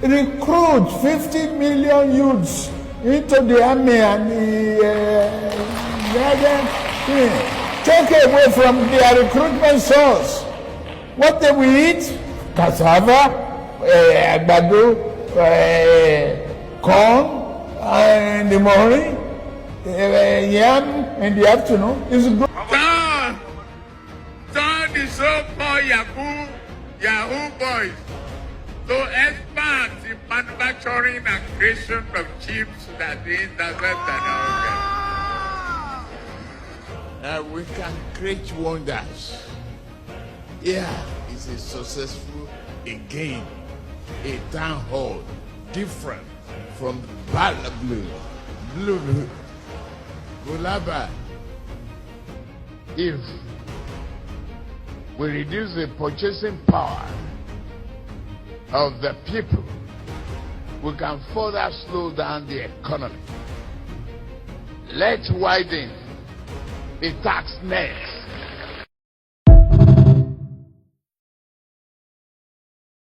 recruit 50 million youths into the army and take away from their recruitment source. What they will eat? Cassava, àgbàdo, corn in the morning, yam in the afternoon. It's good. Turn the so-called Yahoo boys to experts in manufacturing and creation of chips that they intercept and all. We can create wonders. Yeah, it's a successful again, a town hall different from Bola Blue, Golaba. If we reduce the purchasing power of the people, we can further slow down the economy. Let's widen the tax net